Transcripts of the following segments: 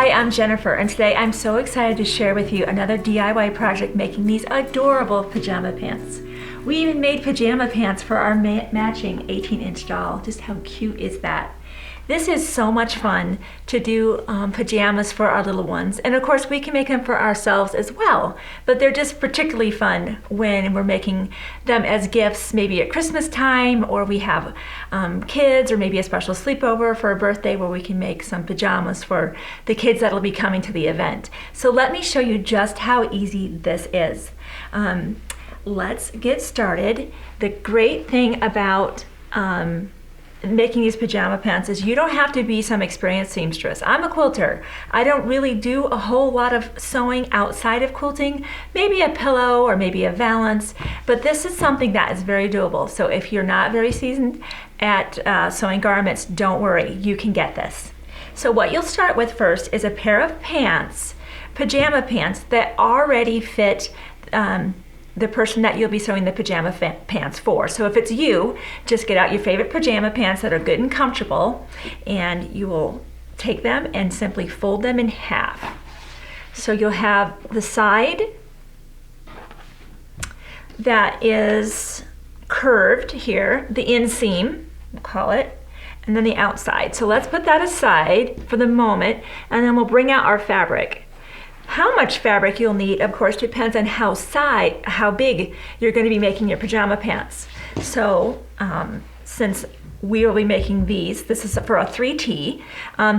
Hi, I'm Jennifer, and today I'm so excited to share with you another DIY project making these adorable pajama pants. We even made pajama pants for our matching 18-inch doll. Just how cute is that? This is so much fun to do pajamas for our little ones. And of course we can make them for ourselves as well, but they're just particularly fun when we're making them as gifts, maybe at Christmas time, or we have kids, or maybe a special sleepover for a birthday where we can make some pajamas for the kids that'll be coming to the event. So let me show you just how easy this is. Let's get started. The great thing about making these pajama pants is you don't have to be some experienced seamstress. I'm a quilter. I don't really do a whole lot of sewing outside of quilting, maybe a pillow or maybe a valance, but this is something that is very doable. So if you're not very seasoned at sewing garments, don't worry, you can get this. So what you'll start with first is a pair of pants, pajama pants that already fit the person that you'll be sewing the pajama pants for. So if it's you, just get out your favorite pajama pants that are good and comfortable, and you will take them and simply fold them in half. So you'll have the side that is curved here, the inseam, we'll call it, and then the outside. So let's put that aside for the moment, and then we'll bring out our fabric. How much fabric you'll need, of course, depends on how big you're going to be making your pajama pants. So since we will be making these, this is for a 3T.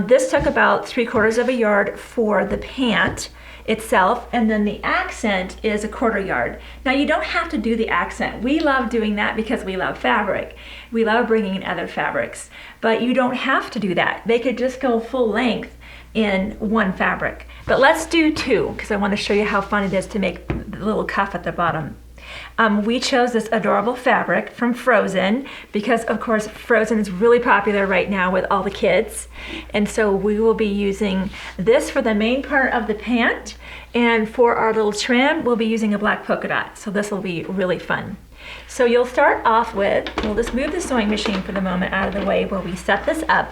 This took about 3/4 yard for the pant itself, and then the accent is 1/4 yard. Now you don't have to do the accent. We love doing that because we love fabric. We love bringing in other fabrics, but you don't have to do that. They could just go full length in one fabric. But let's do two, because I want to show you how fun it is to make the little cuff at the bottom. We chose this adorable fabric from Frozen because, of course, Frozen is really popular right now with all the kids. And so we will be using this for the main part of the pant, and for our little trim, we'll be using a black polka dot. So this will be really fun. So you'll start off with, we'll just move the sewing machine for the moment out of the way while we set this up.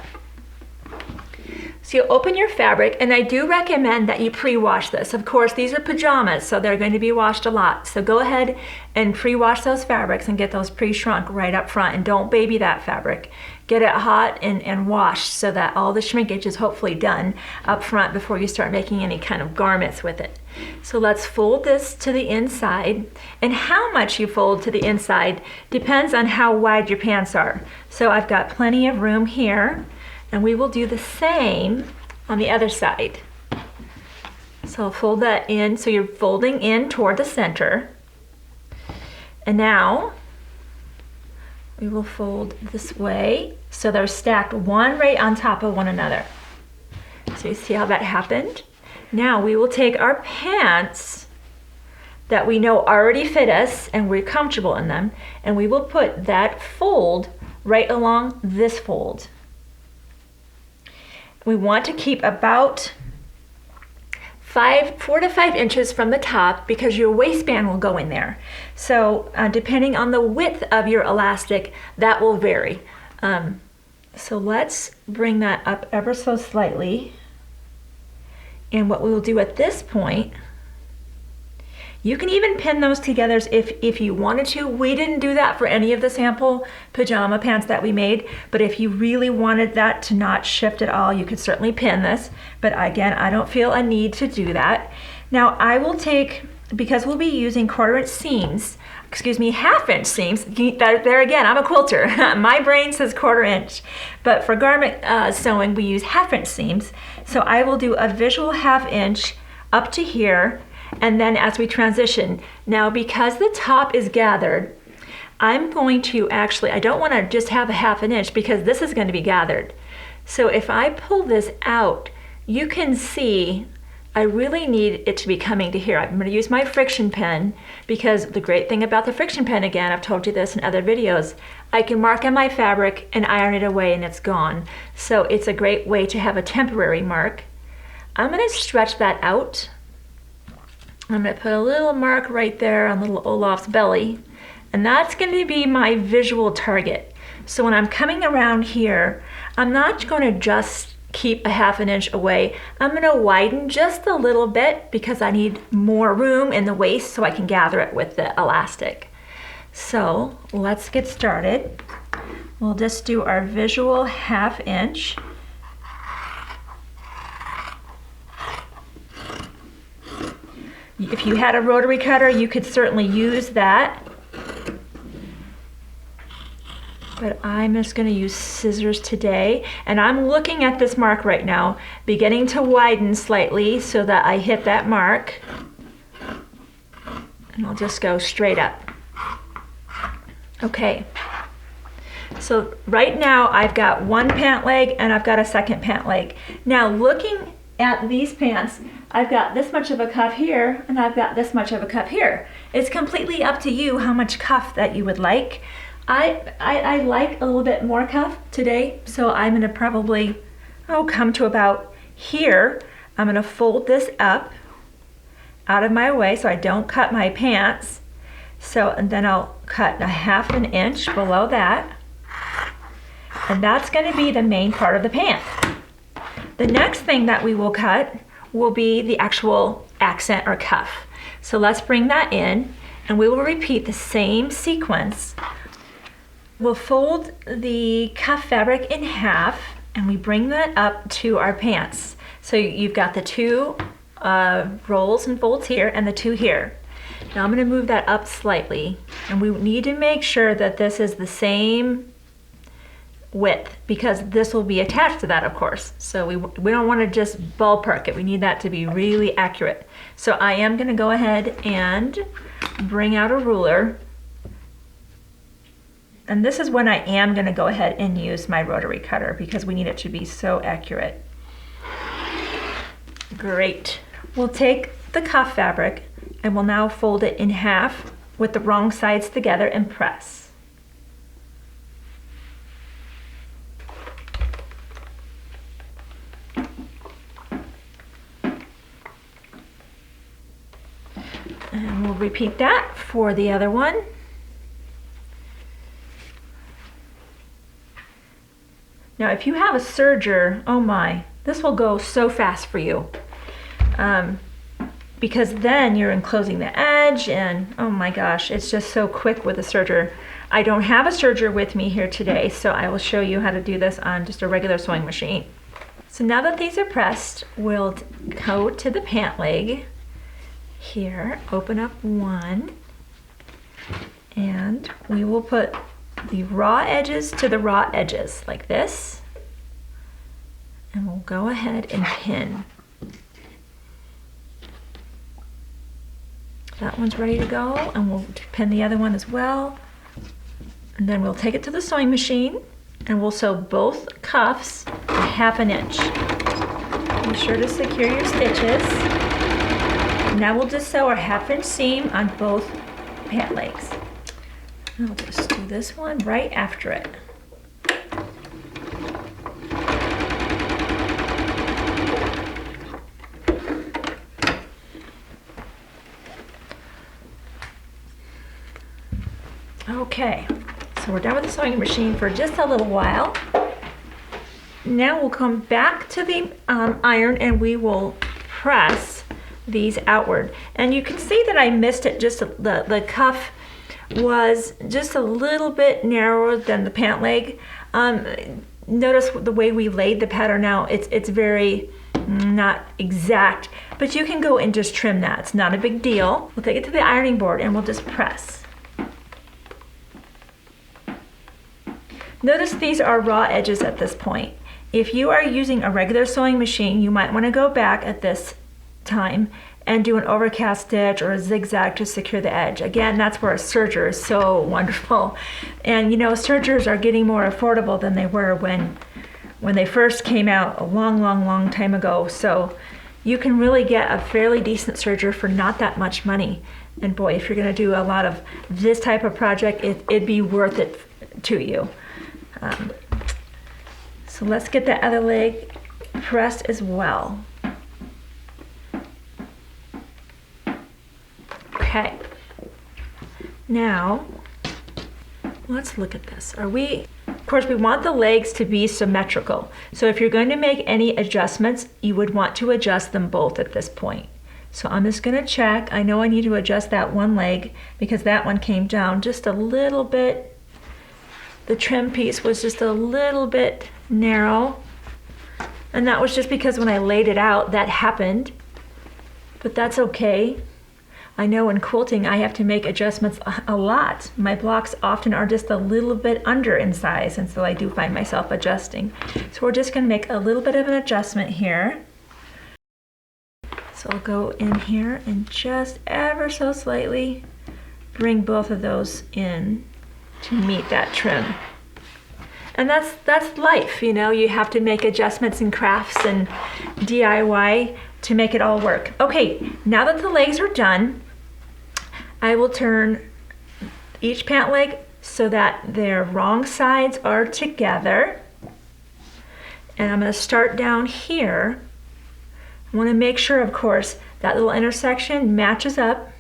So you'll open your fabric, and I do recommend that you pre-wash this. Of course, these are pajamas, so they're going to be washed a lot. So go ahead and pre-wash those fabrics and get those pre-shrunk right up front, and don't baby that fabric. Get it hot and washed so that all the shrinkage is hopefully done up front before you start making any kind of garments with it. So let's fold this to the inside, and how much you fold to the inside depends on how wide your pants are. So I've got plenty of room here, and we will do the same on the other side. So I'll fold that in, so you're folding in toward the center. And now we will fold this way, so they're stacked one right on top of one another. So you see how that happened? Now we will take our pants that we know already fit us and we're comfortable in them, and we will put that fold right along this fold. We want to keep about 4 to 5 inches from the top, because your waistband will go in there. So depending on the width of your elastic, that will vary. So let's bring that up ever so slightly. And what we will do at this point, you can even pin those together if you wanted to. We didn't do that for any of the sample pajama pants that we made, but if you really wanted that to not shift at all, you could certainly pin this. But again, I don't feel a need to do that. Now I will take, because we'll be using 1/4 inch seams, excuse me, 1/2 inch seams. There again, I'm a quilter. My brain says 1/4 inch, but for garment sewing, we use 1/2 inch seams. So I will do a visual 1/2 inch up to here, and then as we transition. Now because the top is gathered, I'm going to actually, I don't want to just have a 1/2 inch because this is going to be gathered. So if I pull this out, you can see I really need it to be coming to here. I'm going to use my friction pen, because the great thing about the friction pen, again, I've told you this in other videos, I can mark on my fabric and iron it away and it's gone. So it's a great way to have a temporary mark. I'm going to stretch that out. I'm going to put a little mark right there on little Olaf's belly, and that's going to be my visual target. So when I'm coming around here, I'm not going to just keep a ½ inch away. I'm going to widen just a little bit because I need more room in the waist so I can gather it with the elastic. So let's get started. We'll just do our visual ½ inch. If you had a rotary cutter, you could certainly use that. But I'm just going to use scissors today. And I'm looking at this mark right now, beginning to widen slightly so that I hit that mark. And I'll just go straight up. Okay. So right now I've got one pant leg and I've got a second pant leg. Now looking at these pants, I've got this much of a cuff here and I've got this much of a cuff here. It's completely up to you how much cuff that you would like. I like a little bit more cuff today, so I'm going to probably come to about here. I'm going to fold this up out of my way so I don't cut my pants. And then I'll cut a ½ inch below that. And that's going to be the main part of the pant. The next thing that we will cut will be the actual accent or cuff. So let's bring that in and we will repeat the same sequence. We'll fold the cuff fabric in half and we bring that up to our pants. So you've got the two rolls and folds here and the two here. Now I'm going to move that up slightly and we need to make sure that this is the same width because this will be attached to that, of course. So we don't want to just ballpark it. We need that to be really accurate. So I am going to go ahead and bring out a ruler. And this is when I am going to go ahead and use my rotary cutter because we need it to be so accurate. Great. We'll take the cuff fabric and we'll now fold it in half with the wrong sides together and press. And we'll repeat that for the other one. Now, if you have a serger, oh my, this will go so fast for you. Because then you're enclosing the edge and oh my gosh, it's just so quick with a serger. I don't have a serger with me here today, so I will show you how to do this on just a regular sewing machine. So now that these are pressed, we'll go to the pant leg. Here, open up one, and we will put the raw edges to the raw edges like this, and we'll go ahead and pin. That one's ready to go, and we'll pin the other one as well, and then we'll take it to the sewing machine and we'll sew both cuffs a ½ inch. Be sure to secure your stitches. Now we'll just sew our ½ inch seam on both pant legs. I'll just do this one right after it. Okay, so we're done with the sewing machine for just a little while. Now we'll come back to the iron and we will press these outward. And you can see that I missed it, just the cuff was just a little bit narrower than the pant leg. Notice the way we laid the pattern out, it's very not exact, but you can go and just trim that. It's not a big deal. We'll take it to the ironing board and we'll just press. Notice these are raw edges at this point. If you are using a regular sewing machine, you might want to go back at this time and do an overcast stitch or a zigzag to secure the edge. Again, that's where a serger is so wonderful. And you know, sergers are getting more affordable than they were when they first came out a long time ago. So you can really get a fairly decent serger for not that much money. And boy, if you're gonna do a lot of this type of project, it'd be worth it to you. So let's get the other leg pressed as well. Okay, now let's look at this. Are we course, we want the legs to be symmetrical. So if you're going to make any adjustments, you would want to adjust them both at this point. So I'm just going to check. I know I need to adjust that one leg because that one came down just a little bit. The trim piece was just a little bit narrow. And that was just because when I laid it out, that happened. But that's okay. I know in quilting, I have to make adjustments a lot. My blocks often are just a little bit under in size, and so I do find myself adjusting. So we're just going to make a little bit of an adjustment here. So I'll go in here and just ever so slightly bring both of those in to meet that trim. And that's life, you know, you have to make adjustments in crafts and DIY to make it all work. Okay, now that the legs are done, I will turn each pant leg so that their wrong sides are together. And I'm going to start down here. I want to make sure, of course, that little intersection matches up.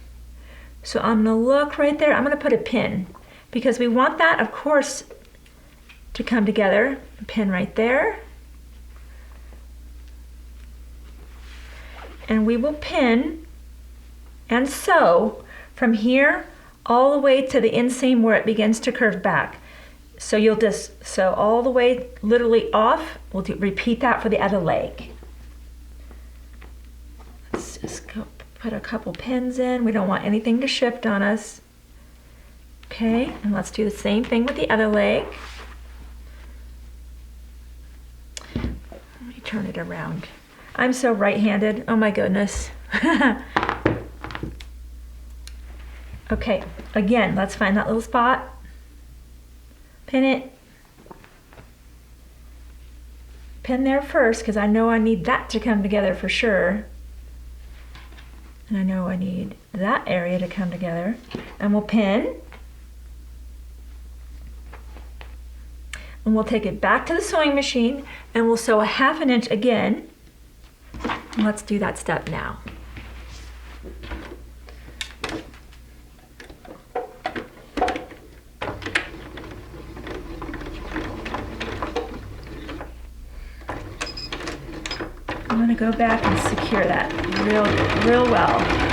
So I'm going to look right there. I'm going to put a pin because we want that, of course, to come together. A pin right there. And we will pin and sew from here all the way to the inseam where it begins to curve back. So you'll just sew all the way literally off. We'll repeat that for the other leg. Let's just go put a couple pins in. We don't want anything to shift on us. Okay, and let's do the same thing with the other leg. Let me turn it around. I'm so right-handed, oh my goodness. Okay, again, let's find that little spot. Pin it. Pin there first, because I know I need that to come together for sure. And I know I need that area to come together. And we'll pin. And we'll take it back to the sewing machine, and we'll sew a 1/2 inch again. Let's do that step now. I'm going to go back and secure that real well.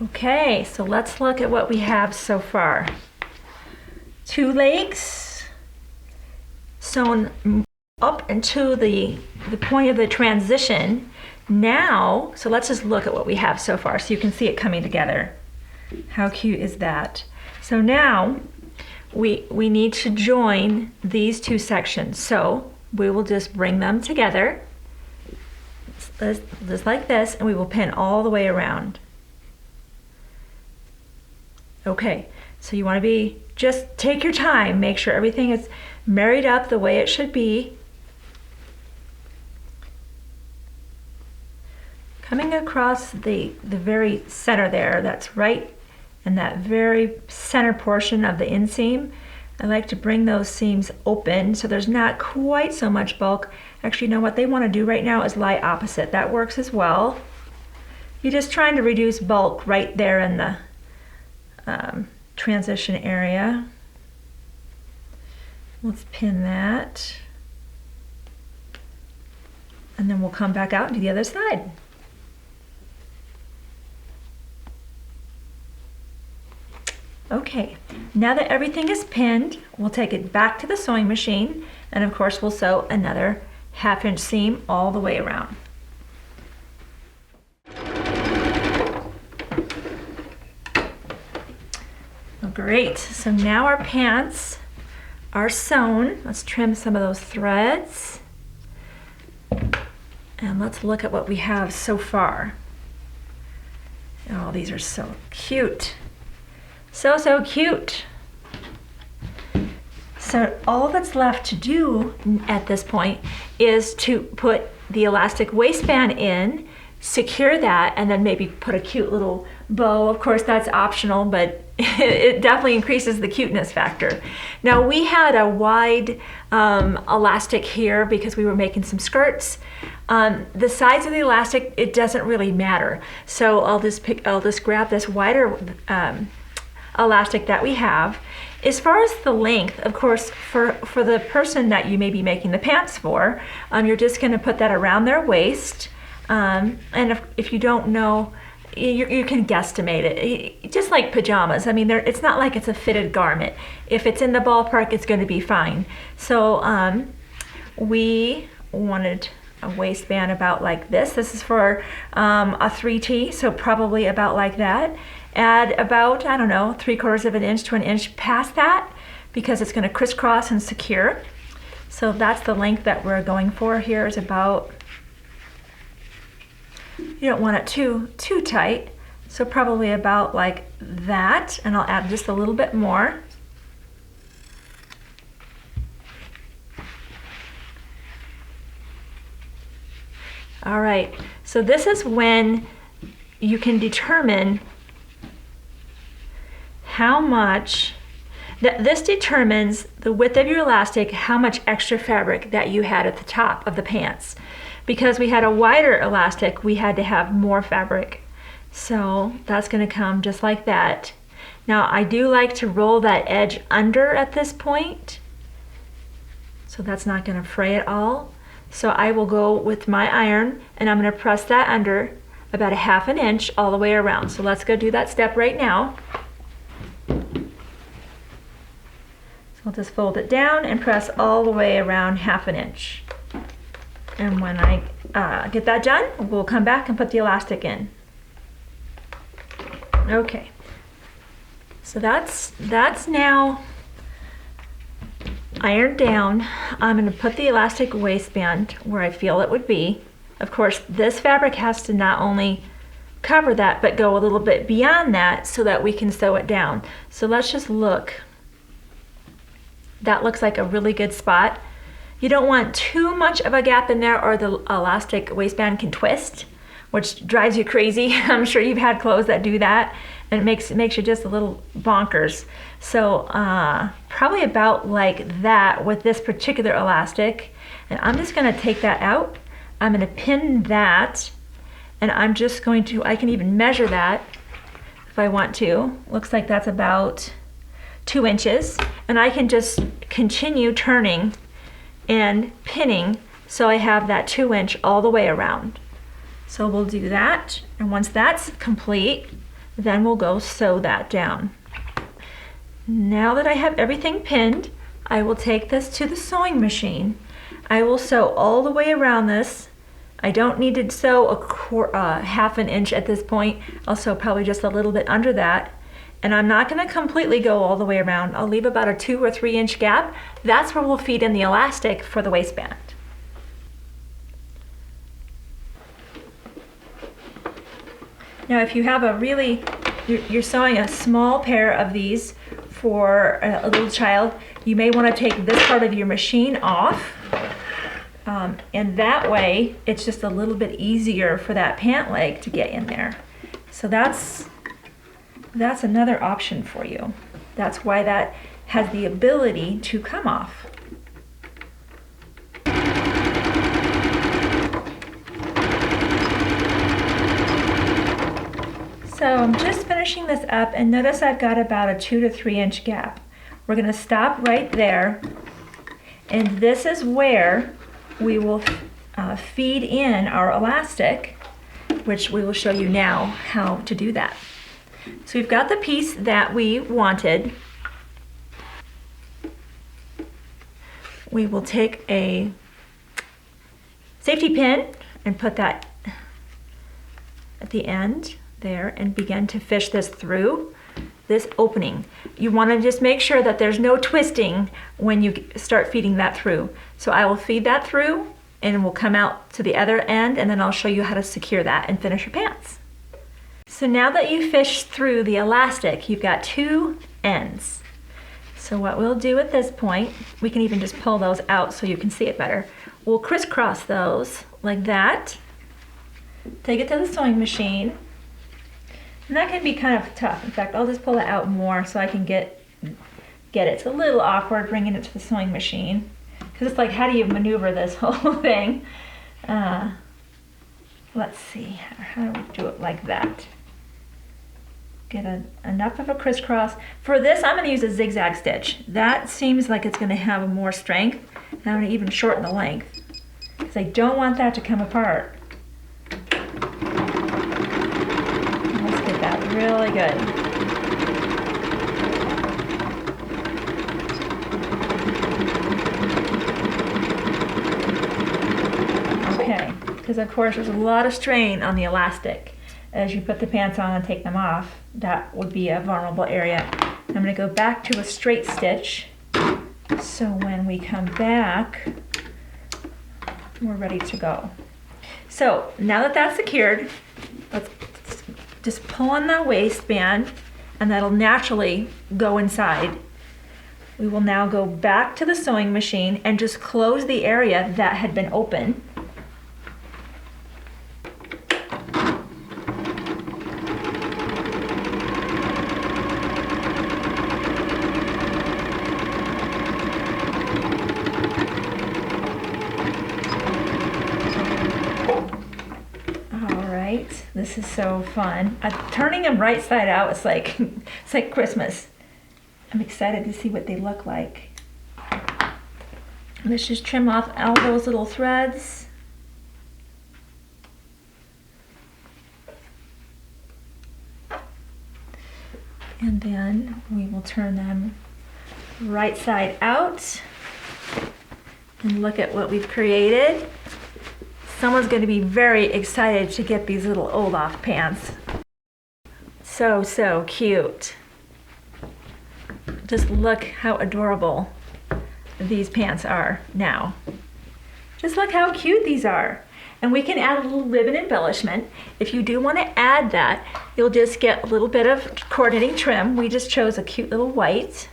Okay, so let's look at what we have so far. 2 legs sewn up into the point of the transition. Now, so let's just look at what we have so far so you can see it coming together. How cute is that? So now we need to join these 2 sections. So we will just bring them together just like this, and we will pin all the way around. Okay, so you want to just take your time, make sure everything is married up the way it should be. Coming across the very center there, that's right in that very center portion of the inseam. I like to bring those seams open so there's not quite so much bulk. Actually, you know what they want to do right now is lie opposite. That works as well. You're just trying to reduce bulk right there in the transition area. Let's pin that. And then we'll come back out to the other side. Okay, now that everything is pinned, we'll take it back to the sewing machine, and of course we'll sew another 1/2 inch seam all the way around. Great, so now our pants are sewn. Let's trim some of those threads. And let's look at what we have so far. Oh, these are so cute. So cute. So all that's left to do at this point is to put the elastic waistband in, secure that, and then maybe put a cute little bow. Of course, that's optional, but it definitely increases the cuteness factor. Now we had a wide elastic here because we were making some skirts. The size of the elastic, it doesn't really matter. So I'll just grab this wider elastic that we have. As far as the length, of course, for the person that you may be making the pants for, you're just going to put that around their waist. And if you don't know, you can guesstimate it, just like pajamas. I mean, it's not like it's a fitted garment. If it's in the ballpark, it's going to be fine. So we wanted a waistband about like this. This is for a 3T, so probably about like that. Add about, I don't know, 3/4 of an inch to an inch past that because it's going to crisscross and secure. So that's the length that we're going for here, is about, you don't want it too tight, so probably about like that, and I'll add just a little bit more. All right, so this is when you can determine how much, this determines the width of your elastic, how much extra fabric that you had at the top of the pants. Because we had a wider elastic, we had to have more fabric. So that's gonna come just like that. Now I do like to roll that edge under at this point, so that's not gonna fray at all. So I will go with my iron and I'm gonna press that under about 1/2 inch all the way around. So let's go do that step right now. I'll just fold it down and press all the way around 1/2 inch. And when I get that done, we'll come back and put the elastic in. Okay, so that's now ironed down. I'm going to put the elastic waistband where I feel it would be. Of course, this fabric has to not only cover that, but go a little bit beyond that so that we can sew it down. So let's just look. That looks like a really good spot. You don't want too much of a gap in there or the elastic waistband can twist, which drives you crazy. I'm sure you've had clothes that do that, and it makes you just a little bonkers. So probably about like that with this particular elastic. And I'm just gonna take that out. I'm gonna pin that, and I'm just going to, I can even measure that if I want to. Looks like that's about 2 inches, and I can just continue turning and pinning so I have that 2 inch all the way around. So we'll do that, and once that's complete, then we'll go sew that down. Now that I have everything pinned, I will take this to the sewing machine. I will sew all the way around this. I don't need to sew a 1/2 inch at this point. I'll sew probably just a little bit under that. And I'm not going to completely go all the way around. I'll leave about a 2 or 3 inch gap. That's where we'll feed in the elastic for the waistband. Now if you have you're sewing a small pair of these for a little child, you may want to take this part of your machine off. And that way it's just a little bit easier for that pant leg to get in there. So that's another option for you. That's why that has the ability to come off. So I'm just finishing this up, and notice I've got about a 2 to 3 inch gap. We're going to stop right there, and this is where we will feed in our elastic, which we will show you now how to do that. So we've got the piece that we wanted. We will take a safety pin and put that at the end there and begin to fish this through this opening. You want to just make sure that there's no twisting when you start feeding that through. So I will feed that through and we'll come out to the other end, and then I'll show you how to secure that and finish your pants. So now that you fished through the elastic, you've got 2 ends. So what we'll do at this point, we can even just pull those out so you can see it better. We'll crisscross those like that. Take it to the sewing machine. And that can be kind of tough. In fact, I'll just pull it out more so I can get it. It's a little awkward bringing it to the sewing machine because it's like, how do you maneuver this whole thing? Let's see, how do we do it like that? Get enough of a crisscross. For this, I'm going to use a zigzag stitch. That seems like it's going to have more strength. And I'm going to even shorten the length because I don't want that to come apart. Let's get that really good. Okay, because of course there's a lot of strain on the elastic. As you put the pants on and take them off, that would be a vulnerable area. I'm going to go back to a straight stitch, so when we come back, we're ready to go. So now that that's secured, let's just pull on the waistband, and that'll naturally go inside. We will now go back to the sewing machine and just close the area that had been open. This is so fun. Turning them right side out, it's like Christmas. I'm excited to see what they look like. Let's just trim off all those little threads. And then we will turn them right side out and look at what we've created. Someone's going to be very excited to get these little Olaf pants. So cute. Just look how adorable these pants are now. Just look how cute these are. And we can add a little ribbon embellishment. If you do want to add that, you'll just get a little bit of coordinating trim. We just chose a cute little white.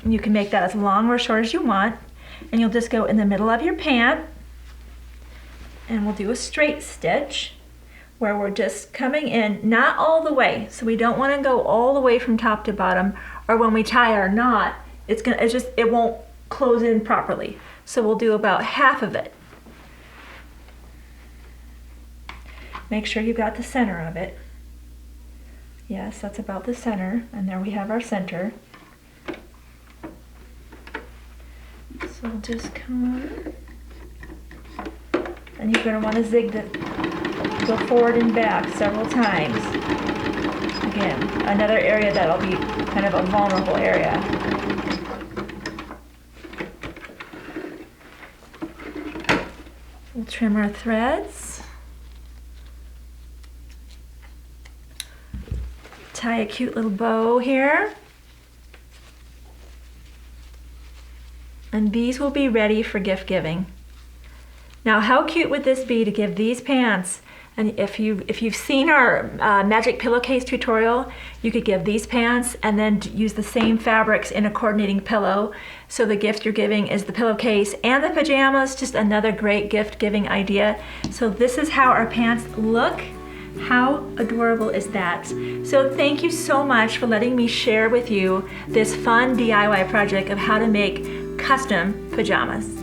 You can make that as long or short as you want. And you'll just go in the middle of your pant. And we'll do a straight stitch where we're just coming in, not all the way. So we don't want to go all the way from top to bottom, or when we tie our knot, it won't close in properly. So we'll do about half of it. Make sure you got the center of it. Yes, that's about the center, and there we have our center. So we'll just come, and you're going to want to zig go forward and back several times. Again, another area that'll be kind of a vulnerable area. We'll trim our threads. Tie a cute little bow here. And these will be ready for gift giving. Now, how cute would this be to give these pants? And if you've seen our magic pillowcase tutorial, you could give these pants and then use the same fabrics in a coordinating pillow. So the gift you're giving is the pillowcase and the pajamas, just another great gift giving idea. So this is how our pants look. How adorable is that? So thank you so much for letting me share with you this fun DIY project of how to make custom pajamas.